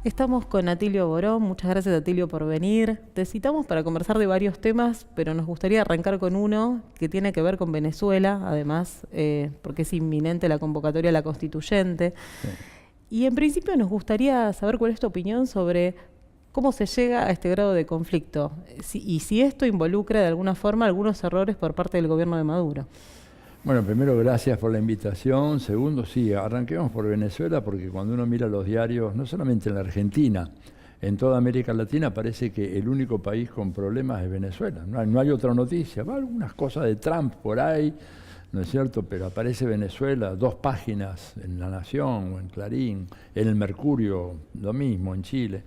Estamos con Atilio Borón. Muchas gracias, Atilio, por venir. Te citamos para conversar de varios temas, pero nos gustaría arrancar con uno que tiene que ver con Venezuela, además, porque es inminente la convocatoria a la constituyente. Sí. Y en principio nos gustaría saber cuál es tu opinión sobre cómo se llega a este grado de conflicto y si esto involucra de alguna forma algunos errores por parte del gobierno de Maduro. Bueno, primero, gracias por la invitación. Segundo, sí, arranquemos por Venezuela, porque cuando uno mira los diarios, no solamente en la Argentina, en toda América Latina parece que el único país con problemas es Venezuela. No hay otra noticia. Va algunas cosas de Trump por ahí, ¿no es cierto? Pero aparece Venezuela, 2 páginas en La Nación o en Clarín, en el Mercurio, lo mismo, en Chile.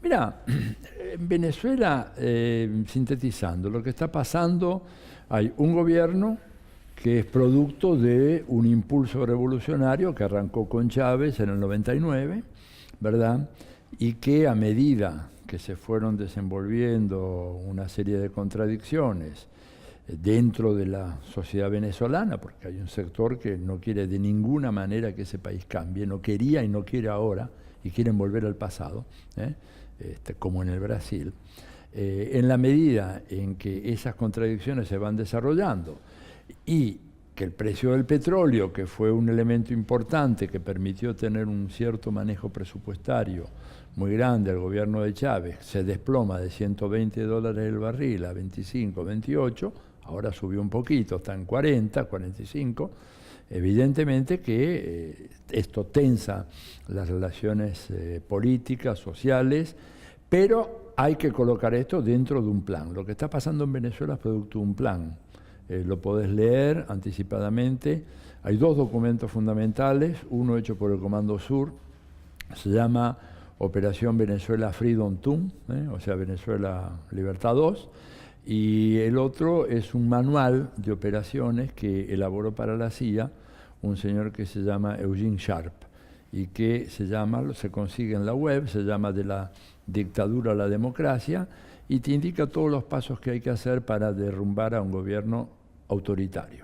Mira, en Venezuela, sintetizando, lo que está pasando, hay un gobierno que es producto de un impulso revolucionario que arrancó con Chávez en el 99, ¿verdad? Y que a medida que se fueron desenvolviendo una serie de contradicciones dentro de la sociedad venezolana, porque hay un sector que no quiere de ninguna manera que ese país cambie, no quería y no quiere ahora, y quieren volver al pasado, como en el Brasil, en la medida en que esas contradicciones se van desarrollando, y que el precio del petróleo, que fue un elemento importante que permitió tener un cierto manejo presupuestario muy grande al gobierno de Chávez, se desploma de $120 el barril a 25, 28, ahora subió un poquito, está en 40, 45, evidentemente que esto tensa las relaciones políticas, sociales, pero hay que colocar esto dentro de un plan. Lo que está pasando en Venezuela es producto de un plan. Lo podés leer anticipadamente. Hay 2 documentos fundamentales, uno hecho por el Comando Sur, se llama Operación Venezuela Freedom 2, o sea, Venezuela Libertad 2, y el otro es un manual de operaciones que elaboró para la CIA un señor que se llama Eugene Sharp, y que se consigue en la web, se llama De la dictadura a la democracia, y te indica todos los pasos que hay que hacer para derrumbar a un gobierno autoritario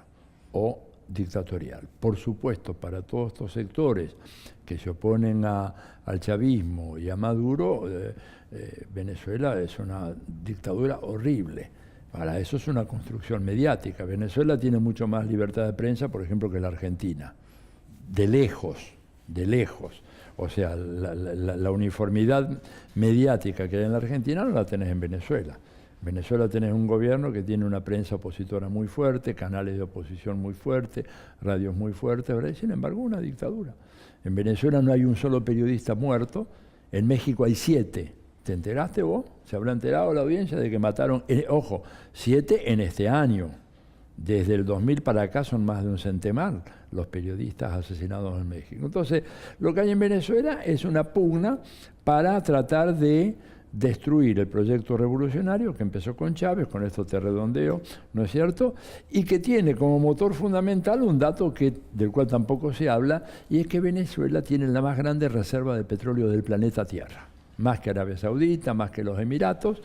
o dictatorial. Por supuesto, para todos estos sectores que se oponen al chavismo y a Maduro, Venezuela es una dictadura horrible. Para eso es una construcción mediática. Venezuela tiene mucho más libertad de prensa, por ejemplo, que la Argentina. De lejos, de lejos. O sea, la uniformidad mediática que hay en la Argentina no la tenés en Venezuela. En Venezuela tenés un gobierno que tiene una prensa opositora muy fuerte, canales de oposición muy fuertes, radios muy fuertes, ¿verdad? Y sin embargo, una dictadura. En Venezuela no hay un solo periodista muerto, en México hay 7. ¿Te enteraste vos? ¿Se habrá enterado la audiencia de que mataron, ojo, 7 en este año? Desde el 2000 para acá son más de un centenar los periodistas asesinados en México. Entonces, lo que hay en Venezuela es una pugna para tratar de destruir el proyecto revolucionario que empezó con Chávez, con esto te redondeo, ¿no es cierto? Y que tiene como motor fundamental un dato del cual tampoco se habla, y es que Venezuela tiene la más grande reserva de petróleo del planeta Tierra, más que Arabia Saudita, más que los Emiratos,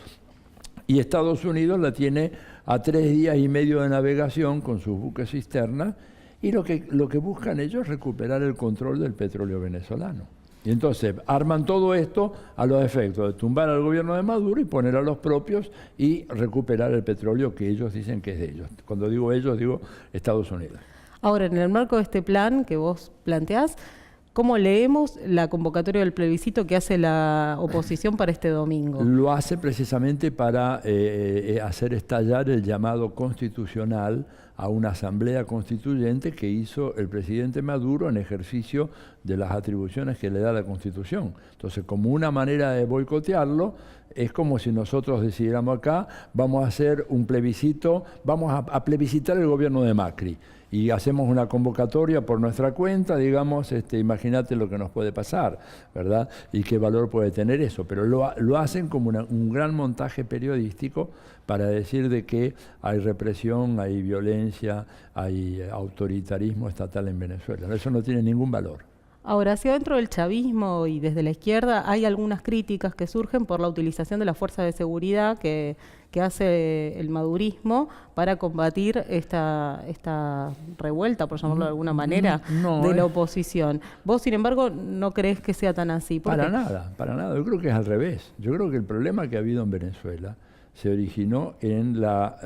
y Estados Unidos la tiene a 3 días y medio de navegación con sus buques cisterna, y lo que buscan ellos es recuperar el control del petróleo venezolano. Y entonces arman todo esto a los efectos de tumbar al gobierno de Maduro y poner a los propios y recuperar el petróleo que ellos dicen que es de ellos. Cuando digo ellos, digo Estados Unidos. Ahora, en el marco de este plan que vos planteás, ¿cómo leemos la convocatoria del plebiscito que hace la oposición para este domingo? Lo hace precisamente para hacer estallar el llamado constitucional a una asamblea constituyente que hizo el presidente Maduro en ejercicio de las atribuciones que le da la Constitución. Entonces, como una manera de boicotearlo, es como si nosotros decidiéramos acá, vamos a hacer un plebiscito, vamos a plebiscitar el gobierno de Macri. Y hacemos una convocatoria por nuestra cuenta, digamos, imagínate lo que nos puede pasar, ¿verdad? Y qué valor puede tener eso. Pero lo hacen como un gran montaje periodístico para decir de que hay represión, hay violencia, hay autoritarismo estatal en Venezuela. Eso no tiene ningún valor. Ahora, hacia dentro del chavismo y desde la izquierda hay algunas críticas que surgen por la utilización de la fuerza de seguridad que hace el madurismo para combatir esta revuelta, por llamarlo de alguna manera, No, de la oposición. Vos, sin embargo, no creés que sea tan así. ¿Por para qué? nada, para nada. Yo creo que es al revés. Yo creo que el problema que ha habido en Venezuela se originó en la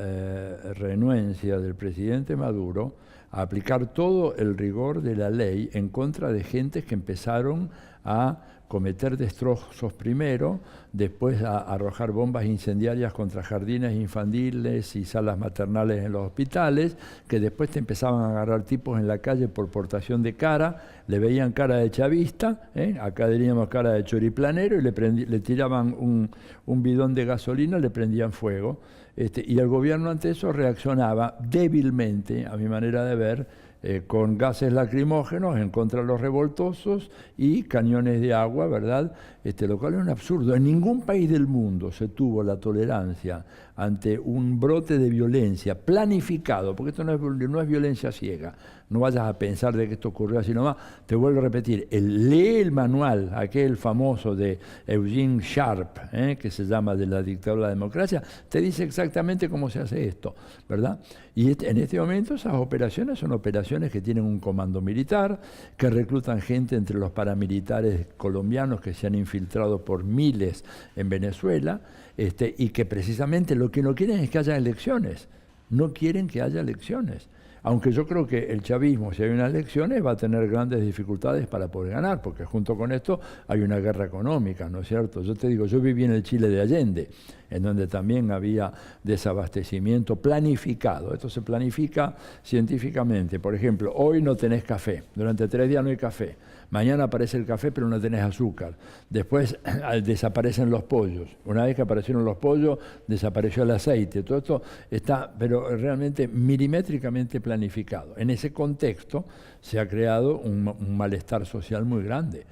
renuencia del presidente Maduro a aplicar todo el rigor de la ley en contra de gentes que empezaron a cometer destrozos primero, después a arrojar bombas incendiarias contra jardines infantiles y salas maternales en los hospitales, que después te empezaban a agarrar tipos en la calle por portación de cara, le veían cara de chavista, acá diríamos cara de choriplanero, y le tiraban un bidón de gasolina, le prendían fuego. Y el gobierno ante eso reaccionaba débilmente, a mi manera de ver, con gases lacrimógenos en contra de los revoltosos y cañones de agua, ¿verdad? Lo cual es un absurdo. En ningún país del mundo se tuvo la tolerancia ante un brote de violencia planificado, porque esto no es violencia ciega. No vayas a pensar de que esto ocurrió así nomás. Te vuelvo a repetir, lee el manual, aquel famoso de Eugene Sharp, que se llama De la dictadura a la democracia, te dice exactamente cómo se hace esto, ¿verdad? Y en este momento esas operaciones son operaciones que tienen un comando militar, que reclutan gente entre los paramilitares colombianos que se han infiltrado por miles en Venezuela, y que precisamente lo que no quieren es que haya elecciones. No quieren que haya elecciones. Aunque yo creo que el chavismo, si hay unas elecciones, va a tener grandes dificultades para poder ganar, porque junto con esto hay una guerra económica, ¿no es cierto? Yo te digo, yo viví en el Chile de Allende, en donde también había desabastecimiento planificado. Esto se planifica científicamente. Por ejemplo, hoy no tenés café, durante 3 días no hay café. Mañana aparece el café, pero no tenés azúcar. Después desaparecen los pollos. Una vez que aparecieron los pollos, desapareció el aceite. Todo esto está, pero realmente milimétricamente planificado. En ese contexto se ha creado un malestar social muy grande.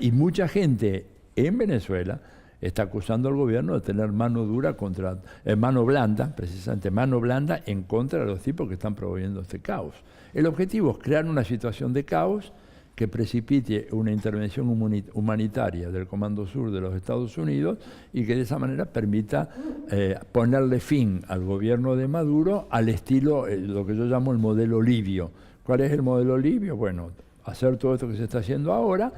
Y mucha gente en Venezuela está acusando al gobierno de tener mano dura contra, mano blanda, precisamente mano blanda en contra de los tipos que están promoviendo este caos. El objetivo es crear una situación de caos que precipite una intervención humanitaria del Comando Sur de los Estados Unidos y que de esa manera permita ponerle fin al gobierno de Maduro al estilo, lo que yo llamo el modelo libio. ¿Cuál es el modelo libio? Bueno, hacer todo esto que se está haciendo ahora.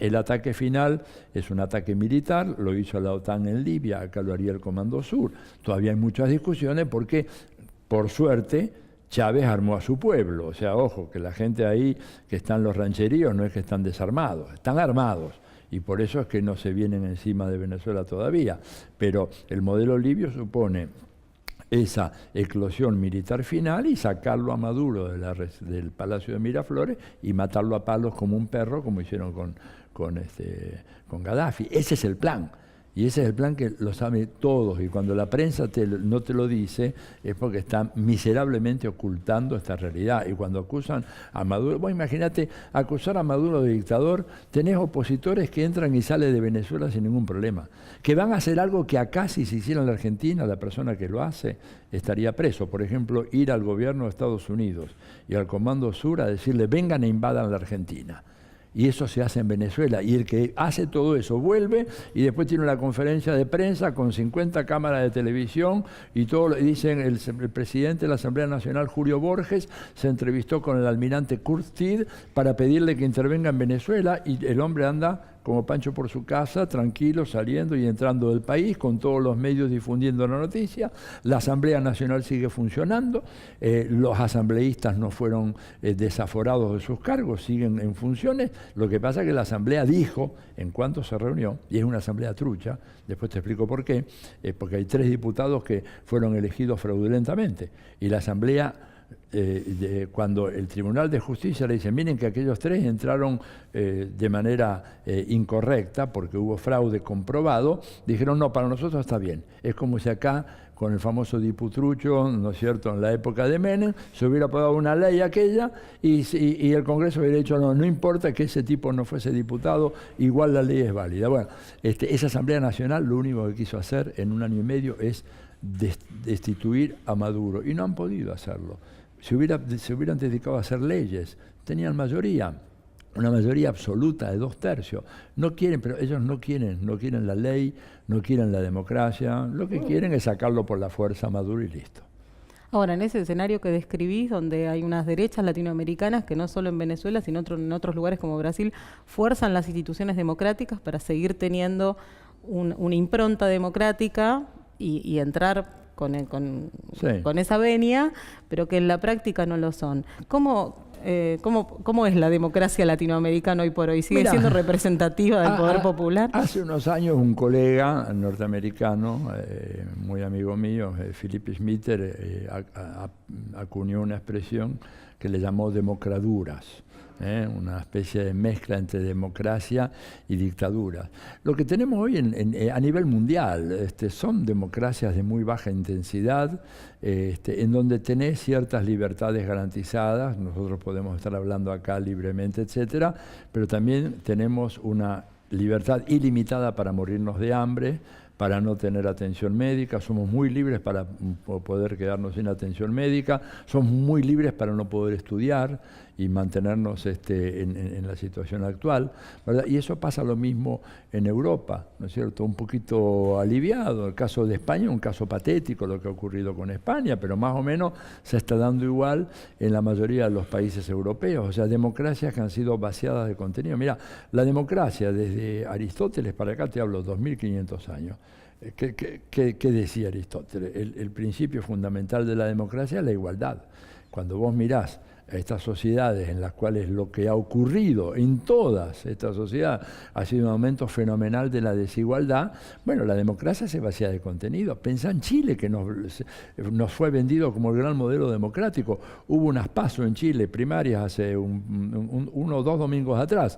El ataque final es un ataque militar, lo hizo la OTAN en Libia, acá lo haría el Comando Sur. Todavía hay muchas discusiones porque, por suerte, Chávez armó a su pueblo. O sea, ojo, que la gente ahí que está en los rancheríos no es que están desarmados, están armados. Y por eso es que no se vienen encima de Venezuela todavía. Pero el modelo libio supone esa eclosión militar final y sacarlo a Maduro del Palacio de Miraflores y matarlo a palos como un perro, como hicieron con Gaddafi. Ese es el plan. Y ese es el plan que lo saben todos. Y cuando la prensa no te lo dice, es porque están miserablemente ocultando esta realidad. Y cuando acusan a Maduro, vos imagínate, acusar a Maduro de dictador, tenés opositores que entran y salen de Venezuela sin ningún problema. Que van a hacer algo que acá, si se hiciera en la Argentina, la persona que lo hace estaría preso. Por ejemplo, ir al gobierno de Estados Unidos y al Comando Sur a decirle, vengan e invadan la Argentina. Y eso se hace en Venezuela. Y el que hace todo eso vuelve y después tiene una conferencia de prensa con 50 cámaras de televisión y todo. Y dicen, el presidente de la Asamblea Nacional, Julio Borges, se entrevistó con el almirante Kurtid para pedirle que intervenga en Venezuela y el hombre anda como Pancho por su casa, tranquilo, saliendo y entrando del país, con todos los medios difundiendo la noticia. La Asamblea Nacional sigue funcionando, los asambleístas no fueron desaforados de sus cargos, siguen en funciones. Lo que pasa es que la Asamblea dijo, en cuanto se reunió, y es una asamblea trucha, después te explico por qué, porque hay 3 diputados que fueron elegidos fraudulentamente, y la Asamblea... cuando el Tribunal de Justicia le dice, miren que aquellos 3 entraron de manera incorrecta porque hubo fraude comprobado, dijeron, no, para nosotros está bien. Es como si acá, con el famoso diputrucho, ¿no es cierto?, en la época de Menem, se hubiera aprobado una ley aquella y el Congreso hubiera dicho, no importa que ese tipo no fuese diputado, igual la ley es válida. Bueno, esa Asamblea Nacional lo único que quiso hacer en 1 año y medio es destituir a Maduro y no han podido hacerlo. Se hubieran dedicado a hacer leyes, tenían mayoría. una mayoría absoluta de 2/3. No quieren, pero ellos no quieren la ley, no quieren la democracia, lo que quieren es sacarlo por la fuerza a Maduro y listo. Ahora, en ese escenario que describís, donde hay unas derechas latinoamericanas que no solo en Venezuela, sino en otros lugares como Brasil, fuerzan las instituciones democráticas para seguir teniendo una impronta democrática y entrar con esa venia, pero que en la práctica no lo son. ¿Cómo es la democracia latinoamericana hoy por hoy? ¿Sigue siendo representativa del poder popular? Hace unos años un colega norteamericano, muy amigo mío, Philip Schmitter, acuñó una expresión que le llamó democraduras. Una especie de mezcla entre democracia y dictadura. Lo que tenemos hoy a nivel mundial son democracias de muy baja intensidad, en donde tenés ciertas libertades garantizadas, nosotros podemos estar hablando acá libremente, etcétera, pero también tenemos una libertad ilimitada para morirnos de hambre, para no tener atención médica, somos muy libres para poder quedarnos sin atención médica, somos muy libres para no poder estudiar y mantenernos en la situación actual, ¿verdad? Y eso pasa lo mismo en Europa, ¿no es cierto? Un poquito aliviado, el caso de España, un caso patético lo que ha ocurrido con España, pero más o menos se está dando igual en la mayoría de los países europeos, o sea, democracias que han sido vaciadas de contenido. Mira, la democracia desde Aristóteles para acá, te hablo 2500 años. ¿Qué decía Aristóteles? El principio fundamental de la democracia es la igualdad. Cuando vos mirás a estas sociedades en las cuales lo que ha ocurrido en todas estas sociedades ha sido un aumento fenomenal de la desigualdad, bueno, la democracia se vacía de contenido. Pensá en Chile, que nos fue vendido como el gran modelo democrático. Hubo unas PASO en Chile, primarias, hace uno o dos domingos atrás.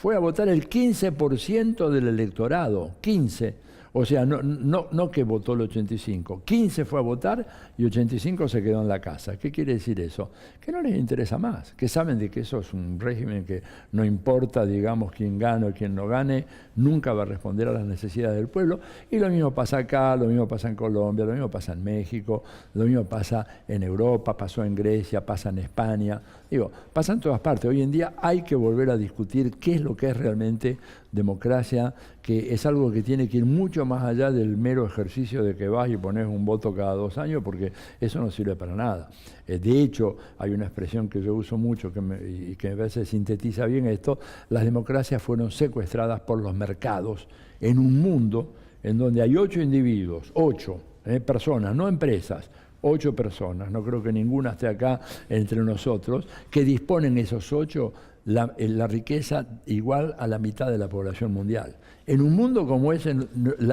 Fue a votar el 15% del electorado, 15%. O sea, no que votó el 85, 15 fue a votar y 85 se quedó en la casa. ¿Qué quiere decir eso? Que no les interesa más, que saben de que eso es un régimen que no importa, digamos, quién gane o quién no gane, nunca va a responder a las necesidades del pueblo. Y lo mismo pasa acá, lo mismo pasa en Colombia, lo mismo pasa en México, lo mismo pasa en Europa, pasó en Grecia, pasa en España. Digo, pasa en todas partes. Hoy en día hay que volver a discutir qué es lo que es realmente democracia, que es algo que tiene que ir mucho más allá del mero ejercicio de que vas y pones un voto cada 2 años, porque eso no sirve para nada. De hecho, hay una expresión que yo uso mucho y que a veces sintetiza bien esto: las democracias fueron secuestradas por los mercados en un mundo en donde hay 8 individuos, 8 personas, no empresas, 8 personas, no creo que ninguna esté acá entre nosotros, que disponen esos 8 la riqueza igual a la mitad de la población mundial. En un mundo como ese,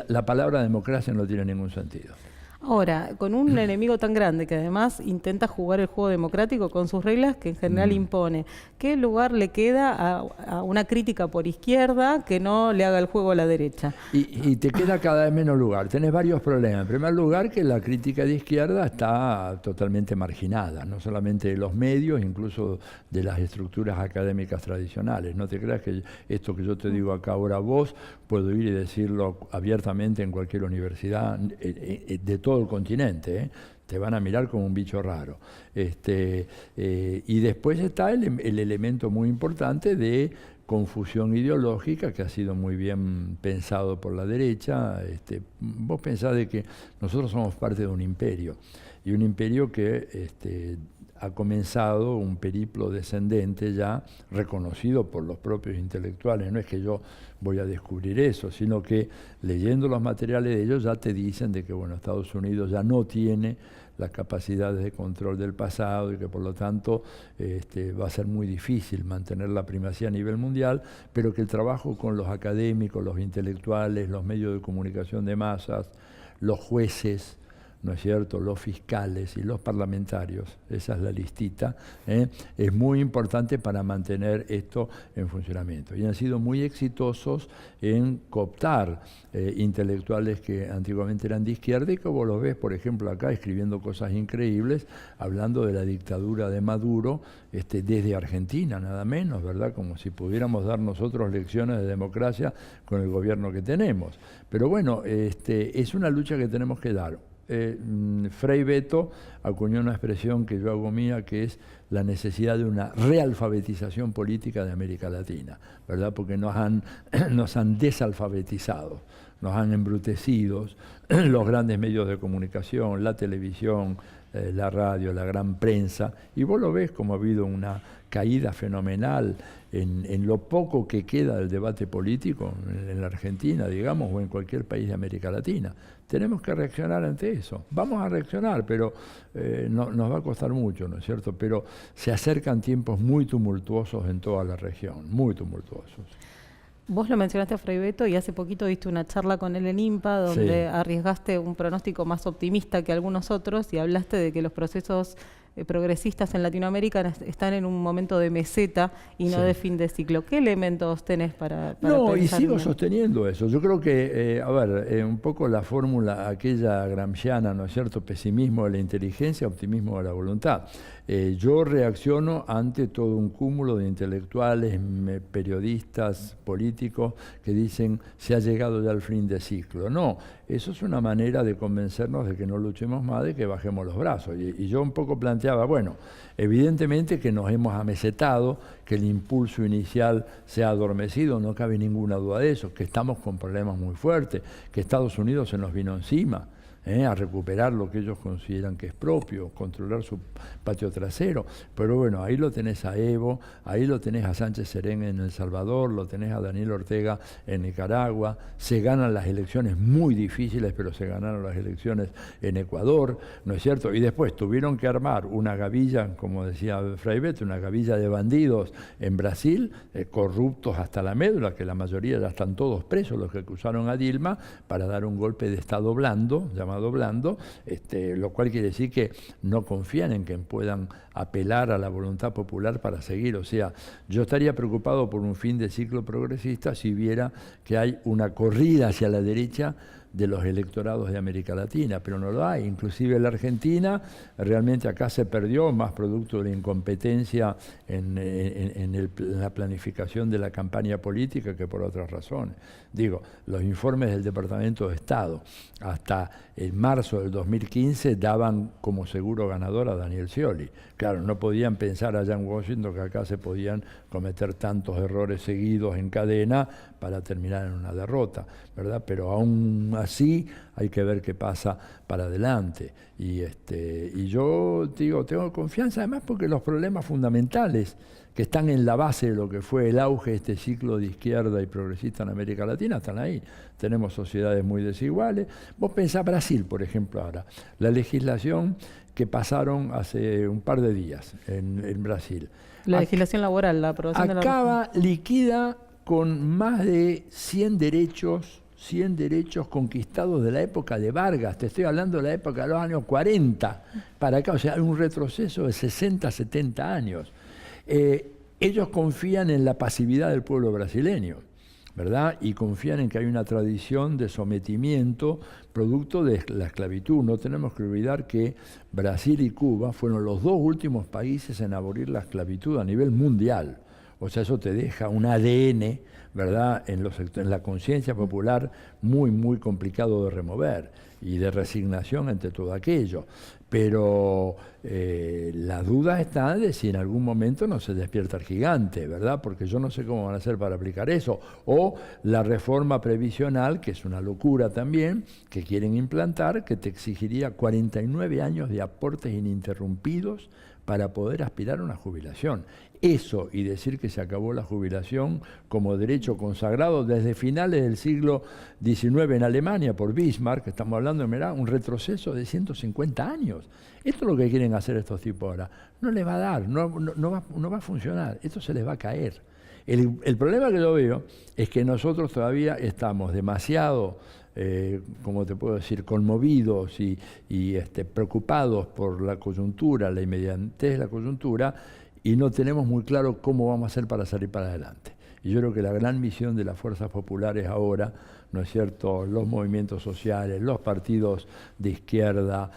la palabra democracia no tiene ningún sentido. Ahora, con un enemigo tan grande que además intenta jugar el juego democrático con sus reglas que en general impone, ¿qué lugar le queda a una crítica por izquierda que no le haga el juego a la derecha? Y te queda cada vez menos lugar. Tenés varios problemas. En primer lugar, que la crítica de izquierda está totalmente marginada, no solamente de los medios, incluso de las estructuras académicas tradicionales. No te creas que esto que yo te digo acá ahora a vos, puedo ir y decirlo abiertamente en cualquier universidad de todo el continente, te van a mirar como un bicho raro. Y después está el elemento muy importante de confusión ideológica que ha sido muy bien pensado por la derecha. Vos pensás de que nosotros somos parte de un imperio, y un imperio que ha comenzado un periplo descendente ya reconocido por los propios intelectuales. No es que yo voy a descubrir eso, sino que leyendo los materiales de ellos ya te dicen de que bueno, Estados Unidos ya no tiene las capacidades de control del pasado y que por lo tanto va a ser muy difícil mantener la primacía a nivel mundial, pero que el trabajo con los académicos, los intelectuales, los medios de comunicación de masas, los jueces, ¿no es cierto?, los fiscales y los parlamentarios, esa es la listita, es muy importante para mantener esto en funcionamiento. Y han sido muy exitosos en cooptar intelectuales que antiguamente eran de izquierda y que vos los ves, por ejemplo, acá escribiendo cosas increíbles, hablando de la dictadura de Maduro desde Argentina, nada menos, ¿verdad?, como si pudiéramos dar nosotros lecciones de democracia con el gobierno que tenemos. Pero bueno, es una lucha que tenemos que dar. Frei Beto acuñó una expresión que yo hago mía, que es la necesidad de una realfabetización política de América Latina, ¿verdad? Porque nos han desalfabetizado, nos han embrutecido los grandes medios de comunicación, la televisión, la radio, la gran prensa, y vos lo ves como ha habido una caída fenomenal en lo poco que queda del debate político en la Argentina, digamos, o en cualquier país de América Latina. Tenemos que reaccionar ante eso. Vamos a reaccionar, pero nos va a costar mucho, ¿no es cierto? Pero se acercan tiempos muy tumultuosos en toda la región, muy tumultuosos. Vos lo mencionaste a Frei Beto y hace poquito diste una charla con él en INPA donde arriesgaste un pronóstico más optimista que algunos otros y hablaste de que los procesos progresistas en Latinoamérica están en un momento de meseta y no de fin de ciclo. ¿Qué elementos tenés para No, pensar y sigo bien? sosteniendo eso. Yo creo que, un poco la fórmula aquella gramsciana, ¿no es cierto? Pesimismo de la inteligencia, optimismo de la voluntad. Yo reacciono ante todo un cúmulo de intelectuales, periodistas, políticos que dicen se ha llegado ya al fin de ciclo. No, eso es una manera de convencernos de que no luchemos más, de que bajemos los brazos. Y yo un poco planteaba, bueno, evidentemente que nos hemos amesetado, que el impulso inicial se ha adormecido, no cabe ninguna duda de eso, que estamos con problemas muy fuertes, que Estados Unidos se nos vino encima, a recuperar lo que ellos consideran que es propio, controlar su patio trasero. Pero bueno, ahí lo tenés a Evo, ahí lo tenés a Sánchez Serén en El Salvador, lo tenés a Daniel Ortega en Nicaragua, se ganan las elecciones muy difíciles, pero se ganaron las elecciones en Ecuador, ¿no es cierto? Y después tuvieron que armar una gavilla, como decía Frei Beto, una gavilla de bandidos en Brasil, corruptos hasta la médula, que la mayoría ya están todos presos, los que acusaron a Dilma, para dar un golpe de Estado blando, llamado blando, lo cual quiere decir que no confían en que puedan apelar a la voluntad popular para seguir. O sea, yo estaría preocupado por un fin de ciclo progresista si viera que hay una corrida hacia la derecha de los electorados de América Latina, pero no lo hay. Inclusive la Argentina, realmente acá se perdió, más producto de la incompetencia en la planificación de la campaña política que por otras razones. Digo, los informes del Departamento de Estado hasta en marzo del 2015 daban como seguro ganador a Daniel Scioli. Claro, no podían pensar allá en Washington que acá se podían cometer tantos errores seguidos en cadena para terminar en una derrota, ¿verdad? Pero aún así hay que ver qué pasa para adelante. Y yo digo, tengo confianza además porque los problemas fundamentales que están en la base de lo que fue el auge de este ciclo de izquierda y progresista en América Latina están ahí. Tenemos sociedades muy desiguales. Vos pensás Brasil, por ejemplo, ahora. La legislación que pasaron hace un par de días en Brasil. La legislación laboral, la aprobación de la acaba líquida con más de 100 derechos conquistados de la época de Vargas, te estoy hablando de la época de los años 40 para acá, o sea, un retroceso de 60, 70 años. Ellos confían en la pasividad del pueblo brasileño, ¿verdad? Y confían en que hay una tradición de sometimiento producto de la esclavitud. No tenemos que olvidar que Brasil y Cuba fueron los dos últimos países en abolir la esclavitud a nivel mundial. O sea, eso te deja un ADN, ¿verdad?, en la conciencia popular muy, muy complicado de remover y de resignación ante todo aquello. Pero la duda está de si en algún momento no se despierta el gigante, ¿verdad? Porque yo no sé cómo van a hacer para aplicar eso. O la reforma previsional, que es una locura también, que quieren implantar, que te exigiría 49 años de aportes ininterrumpidos para poder aspirar a una jubilación. Eso y decir que se acabó la jubilación como derecho consagrado desde finales del siglo XIX en Alemania por Bismarck, que estamos hablando de un retroceso de 150 años. Esto es lo que quieren hacer estos tipos ahora. No les va a dar, no va a funcionar, esto se les va a caer. El problema que yo veo es que nosotros todavía estamos demasiado, como te puedo decir, conmovidos y preocupados por la coyuntura, la inmediatez de la coyuntura, y no tenemos muy claro cómo vamos a hacer para salir para adelante. Y yo creo que la gran misión de las fuerzas populares ahora, ¿no es cierto?, los movimientos sociales, los partidos de izquierda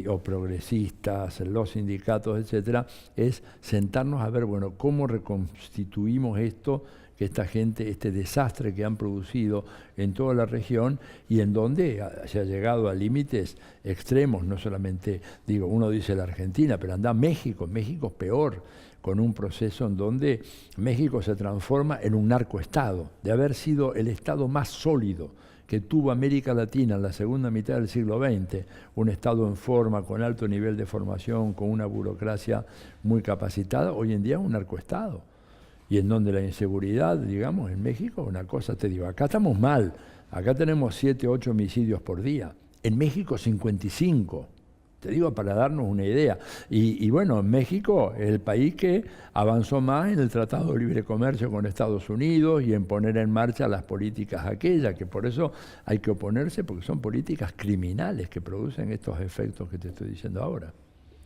o progresistas, los sindicatos, etcétera, es sentarnos a ver, bueno, cómo reconstituimos esto que esta gente, este desastre que han producido en toda la región y en donde se ha llegado a límites extremos, no solamente, digo, uno dice la Argentina, pero anda México es peor, con un proceso en donde México se transforma en un narcoestado, de haber sido el estado más sólido que tuvo América Latina en la segunda mitad del siglo XX, un estado en forma, con alto nivel de formación, con una burocracia muy capacitada, hoy en día es un narcoestado. Y en donde la inseguridad, digamos, en México, una cosa te digo, acá estamos mal, acá tenemos 7, 8 homicidios por día, en México 55. Te digo para darnos una idea. Y bueno, México es el país que avanzó más en el Tratado de Libre Comercio con Estados Unidos y en poner en marcha las políticas aquellas, que por eso hay que oponerse, porque son políticas criminales que producen estos efectos que te estoy diciendo ahora.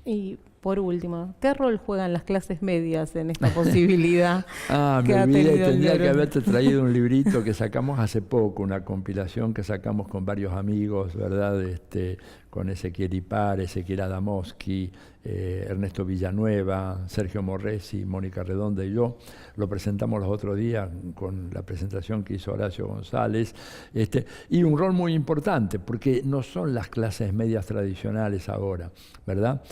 Y por último, ¿qué rol juegan las clases medias en esta posibilidad? Me olvidé, tendría que haberte traído un librito que sacamos hace poco, una compilación que sacamos con varios amigos, ¿verdad? Con Ezequiel Ipar, Ezequiel Adamowski, Ernesto Villanueva, Sergio Morresi, Mónica Redonda y yo. Lo presentamos los otros días con la presentación que hizo Horacio González. Y un rol muy importante, porque no son las clases medias tradicionales ahora, ¿verdad?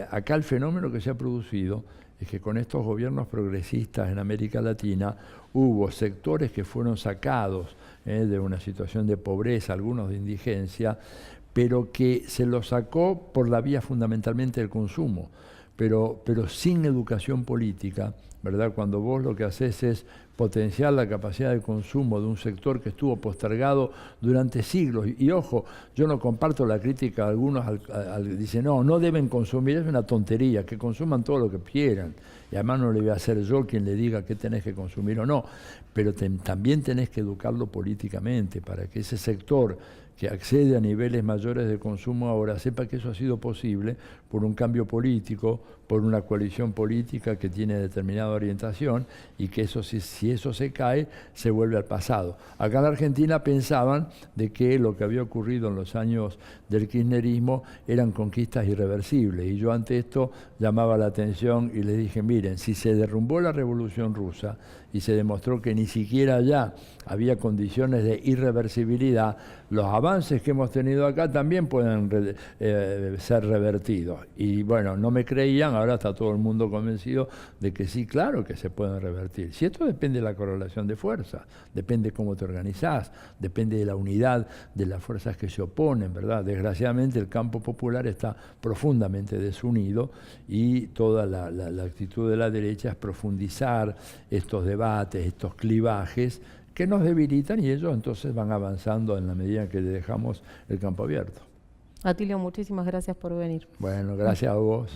Acá el fenómeno que se ha producido es que con estos gobiernos progresistas en América Latina hubo sectores que fueron sacados de una situación de pobreza, algunos de indigencia, pero que se los sacó por la vía fundamentalmente del consumo, pero sin educación política, ¿verdad? Cuando vos lo que haces es potenciar la capacidad de consumo de un sector que estuvo postergado durante siglos. Y ojo, yo no comparto la crítica de algunos, dicen, no deben consumir, es una tontería, que consuman todo lo que quieran. Y además no le voy a ser yo quien le diga qué tenés que consumir o no, pero también tenés que educarlo políticamente para que ese sector que accede a niveles mayores de consumo ahora sepa que eso ha sido posible por un cambio político, por una coalición política que tiene determinada orientación y que eso, si eso se cae, se vuelve al pasado. Acá en la Argentina pensaban de que lo que había ocurrido en los años del kirchnerismo eran conquistas irreversibles y yo ante esto llamaba la atención y les dije, miren, si se derrumbó la Revolución Rusa y se demostró que ni siquiera allá había condiciones de irreversibilidad, los avances que hemos tenido acá también pueden ser revertidos. Y bueno, no me creían, ahora está todo el mundo convencido de que sí, claro que se pueden revertir. Si esto depende de la correlación de fuerzas, depende de cómo te organizás, depende de la unidad de las fuerzas que se oponen, ¿verdad? Desgraciadamente el campo popular está profundamente desunido y toda la actitud de la derecha es profundizar estos debates, estos clivajes, que nos debilitan y ellos entonces van avanzando en la medida que le dejamos el campo abierto. Atilio, muchísimas gracias por venir. Bueno, gracias a vos.